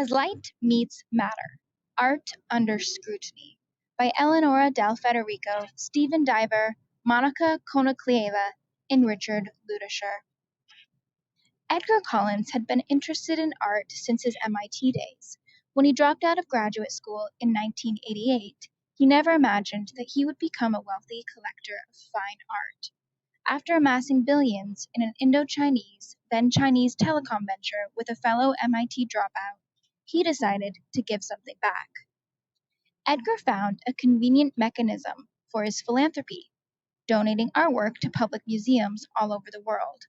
As Light Meets Matter, Art Under Scrutiny by Eleonora Del Federico, Stephen Diver, Monica Konaklieva, and Richard Ludisher. Edgar Collins had been interested in art since his MIT days. When he dropped out of graduate school in 1988, he never imagined that he would become a wealthy collector of fine art. After amassing billions in an Indo-Chinese, then Chinese telecom venture with a fellow MIT dropout, he decided to give something back. Edgar found a convenient mechanism for his philanthropy, donating artwork to public museums all over the world.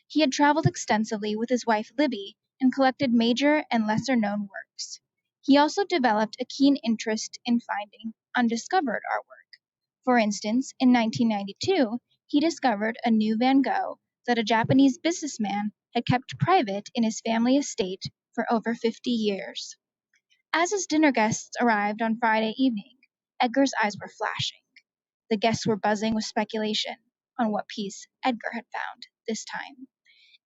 He had traveled extensively with his wife Libby and collected major and lesser-known works. He also developed a keen interest in finding undiscovered artwork. For instance, in 1992, he discovered a new Van Gogh that a Japanese businessman had kept private in his family estate for over 50 years. As his dinner guests arrived on Friday evening, Edgar's eyes were flashing. The guests were buzzing with speculation on what piece Edgar had found this time.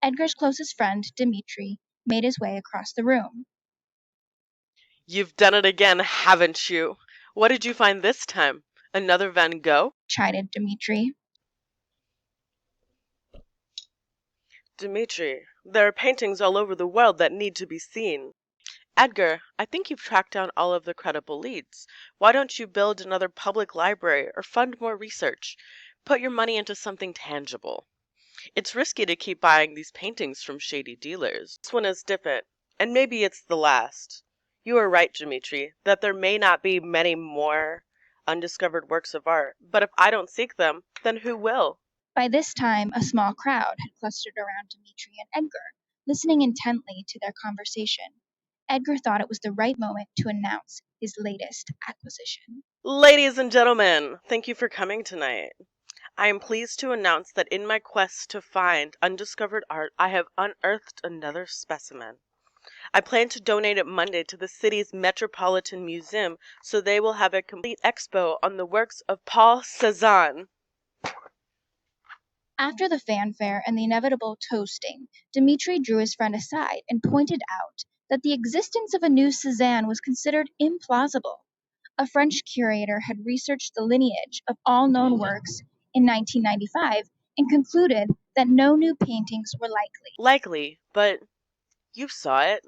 Edgar's closest friend, Dmitri, made his way across the room. You've done it again, haven't you? What did you find this time? Another Van Gogh? Chided Dmitri. Dmitri, there are paintings all over the world that need to be seen. Edgar, I think you've tracked down all of the credible leads. Why don't you build another public library or fund more research? Put your money into something tangible. It's risky to keep buying these paintings from shady dealers. This one is different, and maybe it's the last. You are right, Dmitri, that there may not be many more undiscovered works of art, but if I don't seek them, then who will? By this time, a small crowd had clustered around Dmitri and Edgar, listening intently to their conversation. Edgar thought it was the right moment to announce his latest acquisition. Ladies and gentlemen, thank you for coming tonight. I am pleased to announce that in my quest to find undiscovered art, I have unearthed another specimen. I plan to donate it Monday to the city's Metropolitan Museum so they will have a complete expo on the works of Paul Cézanne. After the fanfare and the inevitable toasting, Dmitri drew his friend aside and pointed out that the existence of a new Cézanne was considered implausible. A French curator had researched the lineage of all known works in 1995 and concluded that no new paintings were likely. Likely, but you saw it.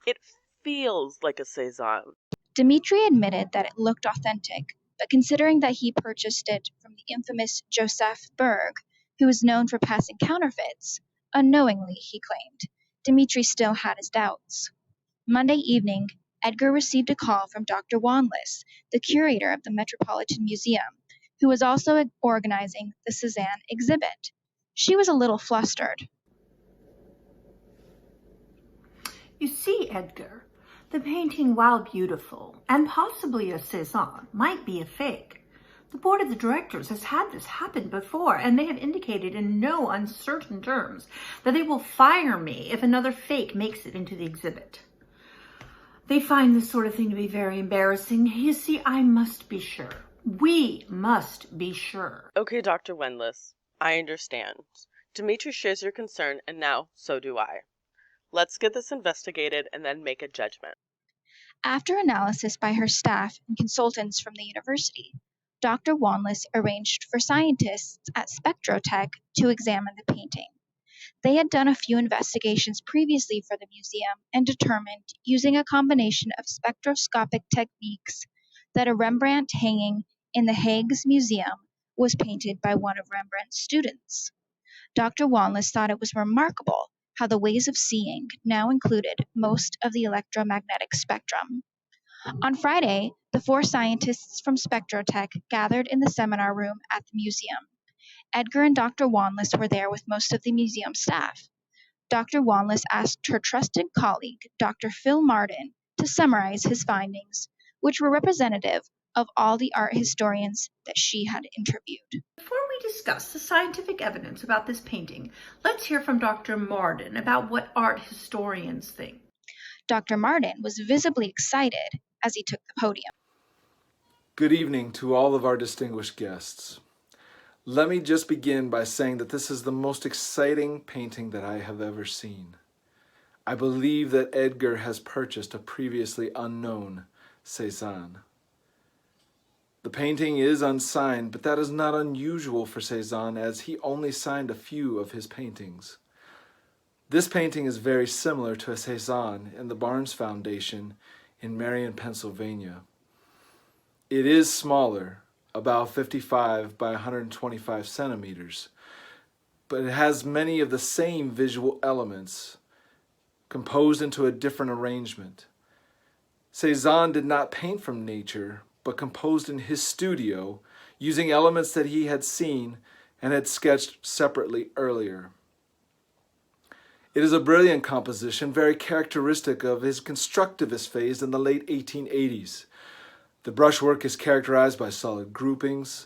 It feels like a Cézanne. Dmitri admitted that it looked authentic, but considering that he purchased it from the infamous Joseph Berg, who was known for passing counterfeits, unknowingly, he claimed, Dmitri still had his doubts. Monday evening, Edgar received a call from Dr. Wanless, the curator of the Metropolitan Museum, who was also organizing the Cézanne exhibit. She was a little flustered. You see, Edgar, the painting, while beautiful and possibly a Cézanne, might be a fake. The board of the directors has had this happen before, and they have indicated in no uncertain terms that they will fire me if another fake makes it into the exhibit. They find this sort of thing to be very embarrassing. You see, I must be sure. We must be sure. Okay, Dr. Wendless, I understand. Dmitri shares your concern, and now so do I. Let's get this investigated and then make a judgment. After analysis by her staff and consultants from the university, Dr. Wanless arranged for scientists at Spectrotech to examine the painting. They had done a few investigations previously for the museum and determined, using a combination of spectroscopic techniques, that a Rembrandt hanging in the Hague's museum was painted by one of Rembrandt's students. Dr. Wanless thought it was remarkable how the ways of seeing now included most of the electromagnetic spectrum. On Friday, the 4 scientists from Spectrotech gathered in the seminar room at the museum. Edgar and Dr. Wanless were there with most of the museum staff. Dr. Wanless asked her trusted colleague, Dr. Phil Mardon, to summarize his findings, which were representative of all the art historians that she had interviewed. Before we discuss the scientific evidence about this painting, let's hear from Dr. Mardon about what art historians think. Dr. Mardon was visibly excited as he took the podium. Good evening to all of our distinguished guests. Let me just begin by saying that this is the most exciting painting that I have ever seen. I believe that Edgar has purchased a previously unknown Cézanne. The painting is unsigned, but that is not unusual for Cézanne, as he only signed a few of his paintings. This painting is very similar to a Cézanne in the Barnes Foundation in Marion, Pennsylvania. It is smaller, about 55 by 125 centimeters, but it has many of the same visual elements, composed into a different arrangement. Cézanne did not paint from nature, but composed in his studio, using elements that he had seen and had sketched separately earlier. It is a brilliant composition, very characteristic of his constructivist phase in the late 1880s. The brushwork is characterized by solid groupings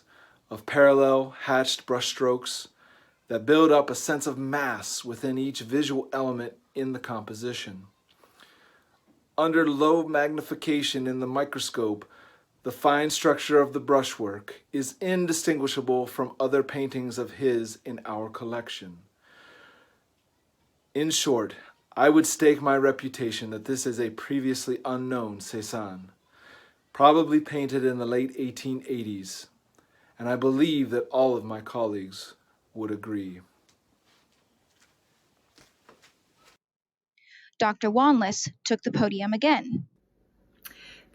of parallel, hatched brushstrokes that build up a sense of mass within each visual element in the composition. Under low magnification in the microscope, the fine structure of the brushwork is indistinguishable from other paintings of his in our collection. In short, I would stake my reputation that this is a previously unknown Cézanne, probably painted in the late 1880s, and I believe that all of my colleagues would agree. Dr. Wanless took the podium again.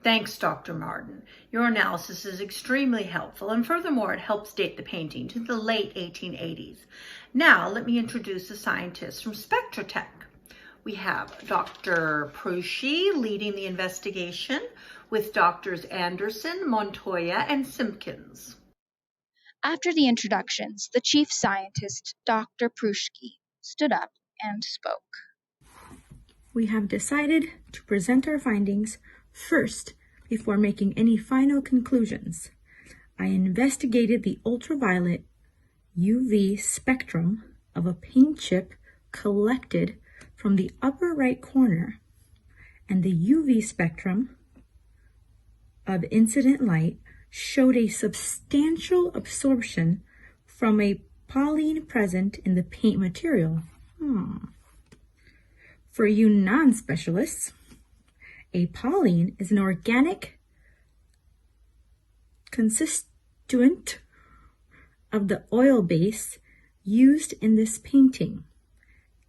Thanks, Dr. Mardon. Your analysis is extremely helpful, and furthermore, it helps date the painting to the late 1880s. Now, let me introduce the scientists from Spectrotech. We have Dr. Boushey leading the investigation with Drs. Anderson, Montoya, and Simpkins. After the introductions, the chief scientist, Dr. Boushey, stood up and spoke. We have decided to present our findings first before making any final conclusions. I investigated the ultraviolet UV spectrum of a paint chip collected from the upper right corner and the UV spectrum of incident light showed a substantial absorption from a polyene present in the paint material. For you non-specialists, a polyene is an organic constituent of the oil base used in this painting.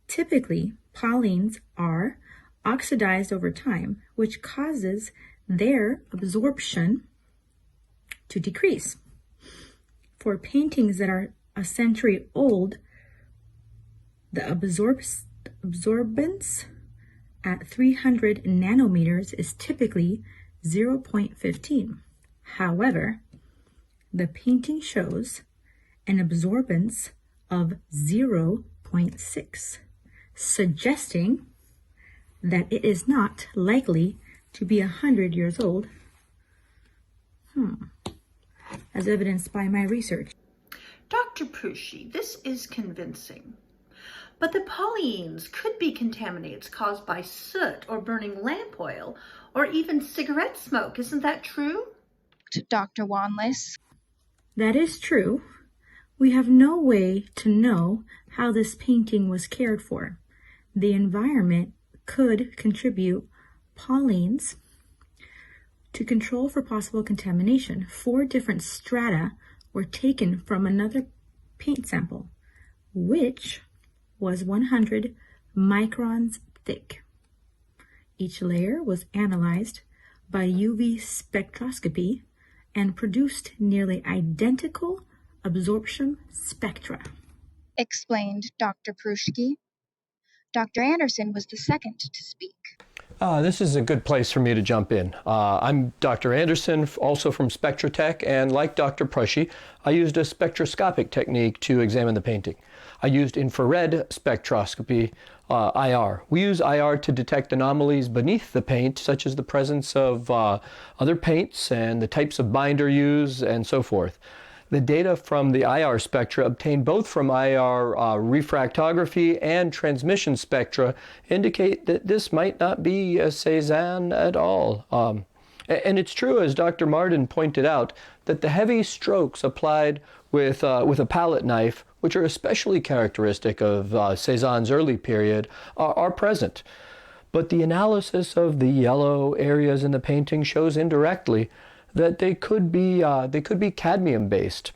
Typically, polyenes are oxidized over time, which causes their absorption to decrease. For paintings that are a century old, the absorbance at 300 nanometers is typically 0.15. However, the painting shows an absorbance of 0.6, suggesting that it is not likely to be 100 years old, as evidenced by my research. Dr. Boushey, this is convincing. But the polyenes could be contaminants caused by soot or burning lamp oil or even cigarette smoke. Isn't that true? Dr. Wanless. That is true. We have no way to know how this painting was cared for. The environment could contribute polyenes to control for possible contamination. 4 different strata were taken from another paint sample, which was 100 microns thick. Each layer was analyzed by UV spectroscopy and produced nearly identical absorption spectra, Explained Dr. Boushey. Dr. Anderson was the second to speak. This is a good place for me to jump in. I'm Dr. Anderson, also from Spectrotech, and like Dr. Boushey, I used a spectroscopic technique to examine the painting. I used infrared spectroscopy, IR. We use IR to detect anomalies beneath the paint, such as the presence of other paints and the types of binder used and so forth. The data from the IR spectra obtained both from IR refractography and transmission spectra indicate that this might not be a Cézanne at all. And it's true, as Dr. Mardon pointed out, that the heavy strokes applied with a palette knife, which are especially characteristic of Cézanne's early period, are present. but the analysis of the yellow areas in the painting shows indirectly that they could be cadmium-based.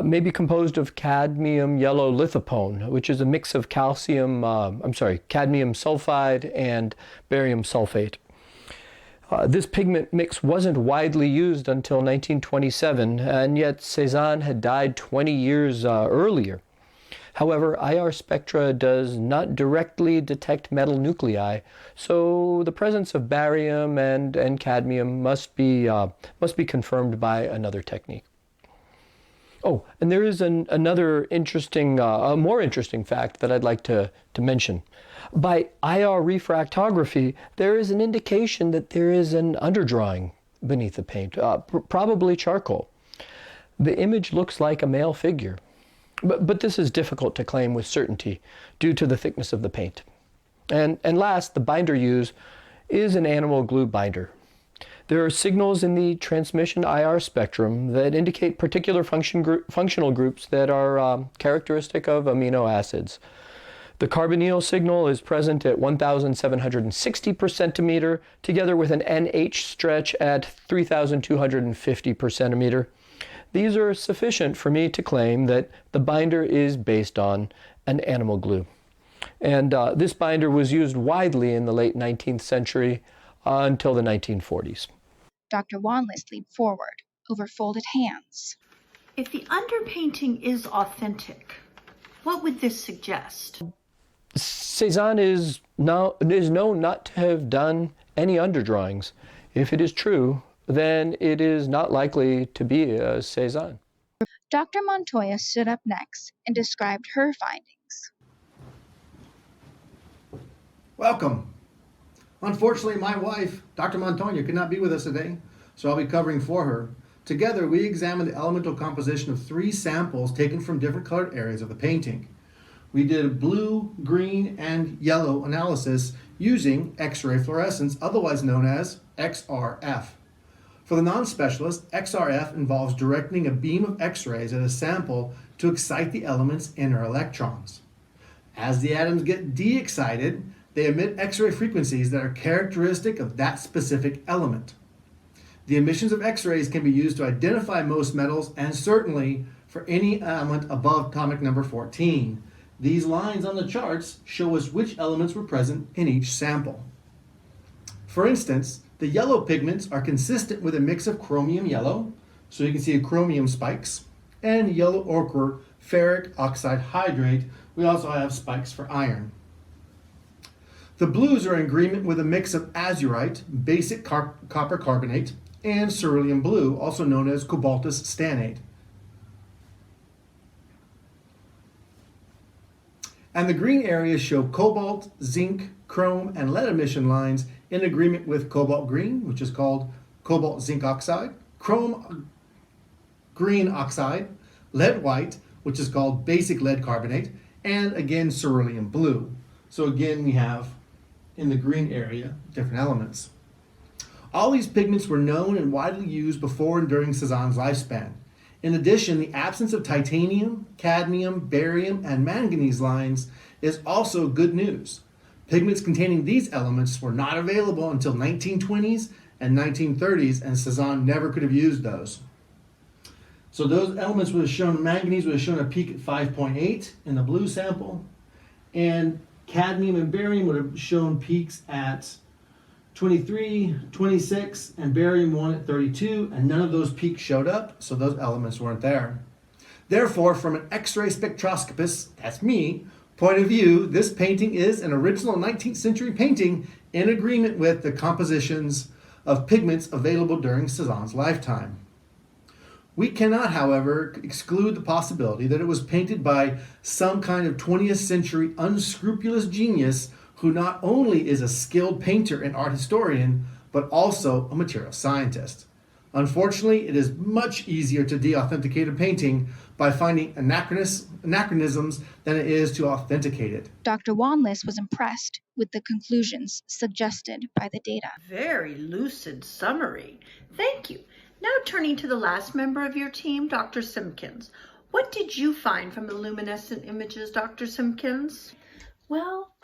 Maybe composed of cadmium yellow lithopone, which is a mix of cadmium sulfide and barium sulfate. This pigment mix wasn't widely used until 1927, and yet Cézanne had died 20 years earlier. However, IR spectra does not directly detect metal nuclei, so the presence of barium and cadmium must be confirmed by another technique. Oh, and there is another interesting, a more interesting fact that I'd like to mention. By IR refractography, there is an indication that there is an underdrawing beneath the paint, probably charcoal. The image looks like a male figure, but this is difficult to claim with certainty due to the thickness of the paint. And last, the binder used is an animal glue binder. There are signals in the transmission IR spectrum that indicate particular functional groups that are characteristic of amino acids. The carbonyl signal is present at 1,760 per centimeter, together with an NH stretch at 3,250 per centimeter. These are sufficient for me to claim that the binder is based on an animal glue. And this binder was used widely in the late 19th century until the 1940s. Dr. Wanless leaned forward, over folded hands. If the underpainting is authentic, what would this suggest? Cézanne is known not to have done any underdrawings. If it is true, then it is not likely to be a Cézanne. Dr. Montoya stood up next and described her findings. Welcome. Unfortunately, my wife, Dr. Montoya, could not be with us today, so I'll be covering for her. Together, we examined the elemental composition of 3 samples taken from different colored areas of the painting. We did a blue, green, and yellow analysis using X-ray fluorescence, otherwise known as XRF. For the non-specialist, XRF involves directing a beam of X-rays at a sample to excite the element's inner electrons. As the atoms get de-excited, they emit X-ray frequencies that are characteristic of that specific element. The emissions of X-rays can be used to identify most metals and certainly for any element above atomic number 14. These lines on the charts show us which elements were present in each sample. For instance, the yellow pigments are consistent with a mix of chromium yellow, so you can see chromium spikes, and yellow ochre ferric oxide hydrate. We also have spikes for iron. The blues are in agreement with a mix of azurite, basic copper carbonate, and cerulean blue, also known as cobaltous stannate. And the green areas show cobalt, zinc, chrome, and lead emission lines in agreement with cobalt green, which is called cobalt zinc oxide, chrome green oxide, lead white, which is called basic lead carbonate, and again cerulean blue. So again, we have in the green area different elements. All these pigments were known and widely used before and during Cézanne's lifespan. In addition, the absence of titanium, cadmium, barium, and manganese lines is also good news. Pigments containing these elements were not available until 1920s and 1930s, and Cézanne never could have used those. So those elements would have shown, manganese would have shown a peak at 5.8 in the blue sample, and cadmium and barium would have shown peaks at 23, 26, and barium 1 at 32, and none of those peaks showed up, so those elements weren't there. Therefore, from an X-ray spectroscopist, that's me, point of view, this painting is an original 19th century painting in agreement with the compositions of pigments available during Cézanne's lifetime. We cannot, however, exclude the possibility that it was painted by some kind of 20th century unscrupulous genius who not only is a skilled painter and art historian, but also a material scientist. Unfortunately, it is much easier to de-authenticate a painting by finding anachronisms than it is to authenticate it. Dr. Wanless was impressed with the conclusions suggested by the data. Very lucid summary. Thank you. Now turning to the last member of your team, Dr. Simpkins. What did you find from the luminescent images, Dr. Simpkins? Well,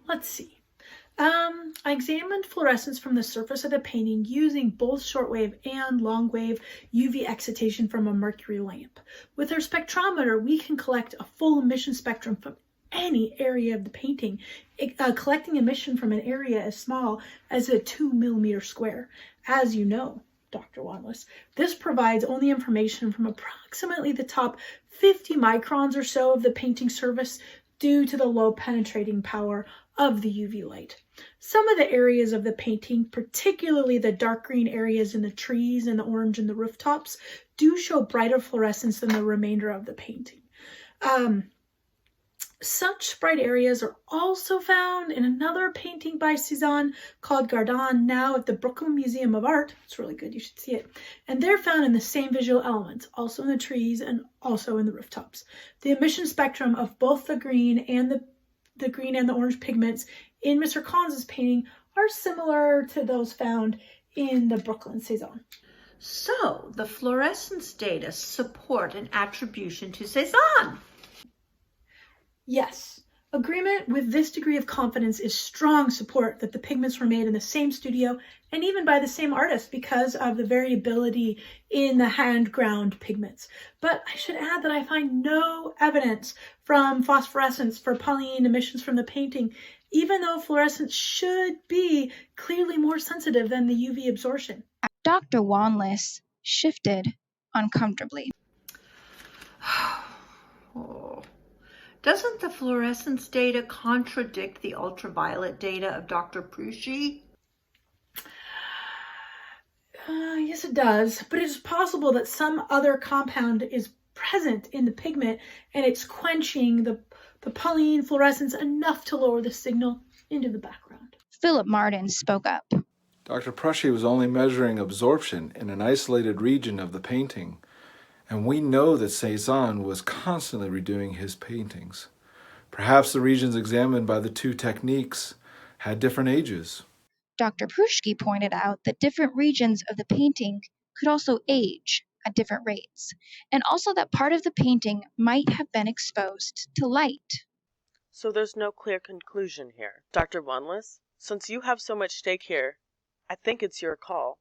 let's see. I examined fluorescence from the surface of the painting using both shortwave and longwave UV excitation from a mercury lamp. With our spectrometer, we can collect a full emission spectrum from any area of the painting, collecting emission from an area as small as a 2 millimeter square. As you know, Dr. Wanless, this provides only information from approximately the top 50 microns or so of the painting surface due to the low penetrating power of the UV light. Some of the areas of the painting, particularly the dark green areas in the trees and the orange in the rooftops, do show brighter fluorescence than the remainder of the painting. Such bright areas are also found in another painting by Cezanne called Mardon, now at the Brooklyn Museum of Art. It's really good, you should see it. And they're found in the same visual elements, also in the trees and also in the rooftops. The emission spectrum of both the green and the orange pigments in Mr. Collins' painting are similar to those found in the Brooklyn Cezanne. So the fluorescence data support an attribution to Cezanne. Yes, agreement with this degree of confidence is strong support that the pigments were made in the same studio and even by the same artist because of the variability in the hand-ground pigments. But I should add that I find no evidence from phosphorescence for Pauline emissions from the painting, even though fluorescence should be clearly more sensitive than the UV absorption. Dr. Wanless shifted uncomfortably. Oh. Doesn't the fluorescence data contradict the ultraviolet data of Dr. Boushey? Yes, it does, but it is possible that some other compound is present in the pigment and it's quenching the Pauline fluorescence enough to lower the signal into the background. Philip Mardon spoke up. Dr. Boushey was only measuring absorption in an isolated region of the painting, and we know that Cezanne was constantly redoing his paintings. Perhaps the regions examined by the two techniques had different ages. Dr. Prushki pointed out that different regions of the painting could also age at different rates, and also that part of the painting might have been exposed to light. So there's no clear conclusion here. Dr. Wanless, since you have so much stake here, I think it's your call.